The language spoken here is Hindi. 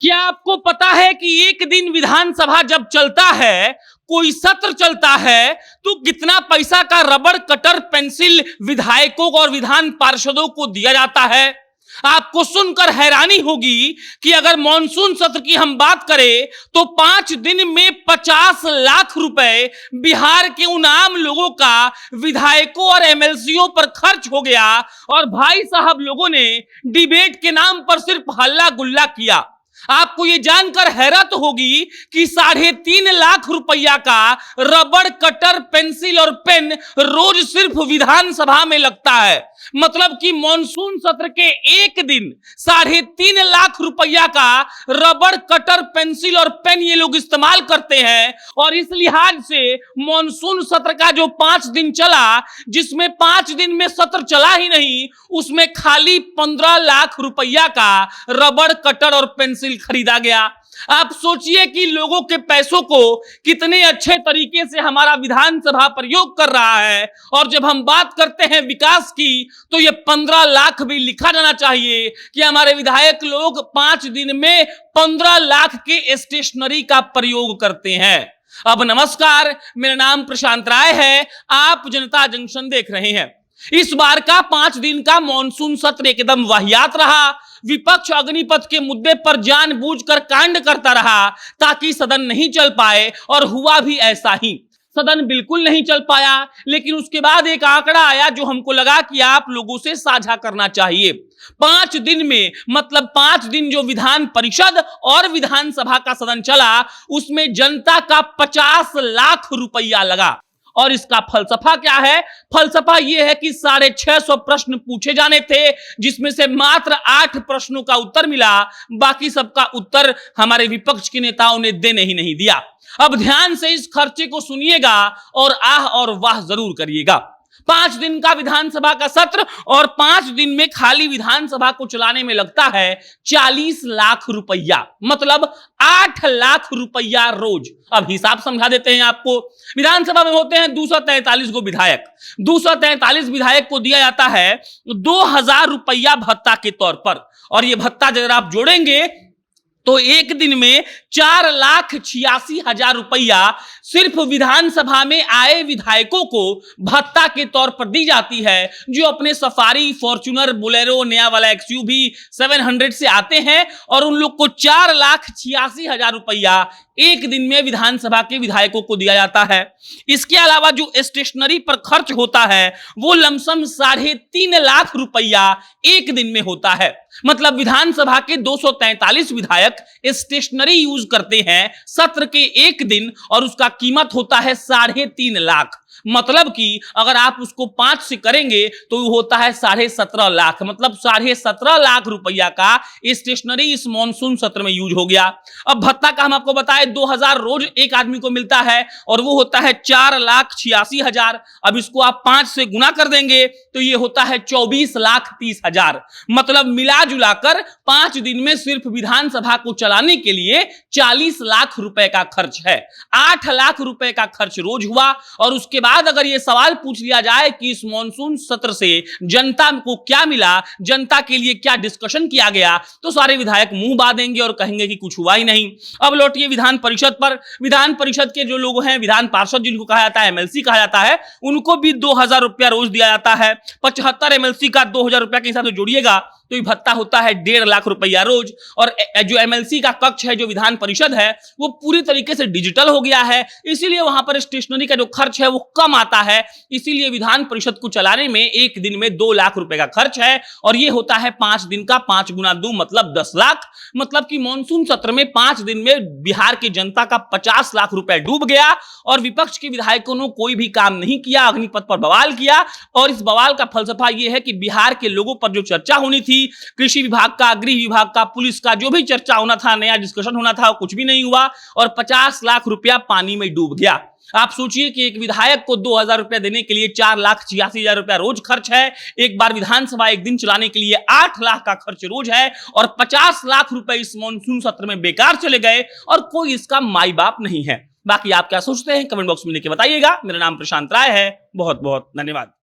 क्या आपको पता है कि एक दिन विधानसभा जब चलता है, कोई सत्र चलता है, तो कितना पैसा का रबड़ कटर पेंसिल विधायकों और विधान पार्षदों को दिया जाता है? आपको सुनकर हैरानी होगी कि अगर मॉनसून सत्र की हम बात करें तो 5 दिन में 50 लाख रुपए बिहार के उन आम लोगों का विधायकों और एमएलसीओं पर खर्च हो गया। और भाई साहब, लोगों ने डिबेट के नाम पर सिर्फ हल्ला गुल्ला किया। आपको यह जानकर हैरत होगी कि 3.5 लाख रुपया का रबड़ कटर पेंसिल और पेन रोज सिर्फ विधानसभा में लगता है। मतलब कि मॉनसून सत्र के एक दिन 3.5 लाख रुपया का रबड़ कटर पेंसिल और पेन ये लोग इस्तेमाल करते हैं। और इस लिहाज से मॉनसून सत्र का जो 5 दिन चला, जिसमें 5 दिन में सत्र चला ही नहीं, उसमें खाली 15 लाख रुपया का रबड़ कटर और पेंसिल खरीदा गया। आप सोचिए कि लोगों के पैसों को कितने अच्छे तरीके से हमारा विधानसभा प्रयोग कर रहा है। और जब हम बात करते हैं विकास की, तो ये 15 लाख भी लिखा जाना चाहिए कि हमारे विधायक लोग 5 दिन में 15 लाख के स्टेशनरी का प्रयोग करते हैं। अब नमस्कार, मेरा नाम प्रशांत राय है, आप जनता जंक्शन देख रहे हैं। इस बार का 5 दिन का मॉनसून सत्र एकदम वाहियात रहा। विपक्ष अग्निपथ के मुद्दे पर जानबूझकर कांड करता रहा ताकि सदन नहीं चल पाए, और हुआ भी ऐसा ही। सदन बिल्कुल नहीं चल पाया। लेकिन उसके बाद एक आंकड़ा आया जो हमको लगा कि आप लोगों से साझा करना चाहिए। 5 दिन में, मतलब 5 दिन जो विधान परिषद और विधानसभा का सदन चला, उसमें जनता का 50 लाख रुपया लगा। और इसका फलसफा क्या है? फलसफा यह है कि 650 प्रश्न पूछे जाने थे, जिसमें से मात्र 8 प्रश्नों का उत्तर मिला। बाकी सबका उत्तर हमारे विपक्ष के नेताओं ने देने ही नहीं दिया। अब ध्यान से इस खर्चे को सुनिएगा और आह और वाह जरूर करिएगा। 5 दिन का विधानसभा का सत्र और 5 दिन में खाली विधानसभा को चलाने में लगता है 40 लाख रुपया, मतलब 8 लाख रुपया रोज। अब हिसाब समझा देते हैं आपको। विधानसभा में होते हैं 243 को विधायक। 243 विधायक को दिया जाता है 2000 रुपया भत्ता के तौर पर। और यह भत्ता अगर आप जोड़ेंगे तो एक दिन में 4,86,000 रुपया सिर्फ विधानसभा में आए विधायकों को भत्ता के तौर पर दी जाती है, जो अपने सफारी, फॉर्च्यूनर, बोलेरो, नया वाला एक्सयूवी 700 से आते हैं। और उन लोग को 4,86,000 रुपया एक दिन में विधानसभा के विधायकों को दिया जाता है। इसके अलावा जो स्टेशनरी पर खर्च होता है वो लमसम 3.5 लाख रुपया एक दिन में होता है। मतलब विधानसभा के 243 विधायक स्टेशनरी यूज करते हैं सत्र के एक दिन, और उसका कीमत होता है 3.5 लाख। मतलब कि अगर आप उसको 5 से करेंगे तो होता है 17.5 लाख। मतलब 17.5 लाख रुपया का स्टेशनरी इस मॉनसून सत्र में यूज हो गया। अब भत्ता का हम आपको बताएं 2000 रोज एक आदमी को मिलता है, और वो होता है 4,86,000। अब इसको आप 5 से गुना कर देंगे तो ये होता है 24,30,000। मतलब मिला जुलाकर 5 दिन में सिर्फ विधानसभा को चलाने के लिए 40 लाख रुपए का खर्च है। 8 लाख रुपए का खर्च रोज हुआ। और उसके बाद अगर यह सवाल पूछ लिया जाए कि इस मॉनसून सत्र से जनता को क्या मिला, जनता के लिए क्या डिस्कशन किया गया, तो सारे विधायक मुंह बांधेंगे और कहेंगे कि कुछ हुआ ही नहीं। अब लौटिए विधान परिषद पर। विधान परिषद के जो लोग हैं, विधान पार्षद जिनको कहा जाता है, एमएलसी कहा जाता है, उनको भी 2000 रुपया रोज दिया जाता है। 75 एमएलसी का 2000 रुपया के हिसाब से जोड़िएगा तो ये भत्ता होता है 1.5 लाख रुपया रोज। और जो एमएलसी का कक्ष है, जो विधान परिषद है, वो पूरी तरीके से डिजिटल हो गया है, इसीलिए वहां पर स्टेशनरी का जो खर्च है वो कम आता है। इसीलिए विधान परिषद को चलाने में एक दिन में 2 लाख रुपए का खर्च है। और ये होता है 5 दिन का, 5 गुना 2 मतलब 10 लाख। मतलब कि मॉनसून सत्र में 5 दिन में बिहार की जनता का 50 लाख रुपए डूब गया। और विपक्ष के विधायकों ने कोई भी काम नहीं किया, अग्निपथ पर बवाल किया। और इस बवाल का फलसफा यह है कि बिहार के लोगों पर जो चर्चा होनी थी, कृषि विभाग का, गृह विभाग का, पुलिस का, जो भी चर्चा होना था, नया डिस्कशन होना था, कुछ भी नहीं हुआ। और 50 लाख रुपया पानी में डूब गया। आप सोचिए कि एक विधायक को 2000 रुपया देने के लिए 4,86,000 रुपया रोज खर्च है। एक बार विधानसभा एक दिन चलाने के लिए 8 लाख का खर्च रोज है। और 50 लाख रुपए इस मॉनसून सत्र में बेकार चले गए, और कोई इसका माई बाप नहीं है। बाकी आप क्या सोचते हैं कमेंट बॉक्स में लिख के बताइएगा। मेरा नाम प्रशांत राय है। बहुत बहुत धन्यवाद।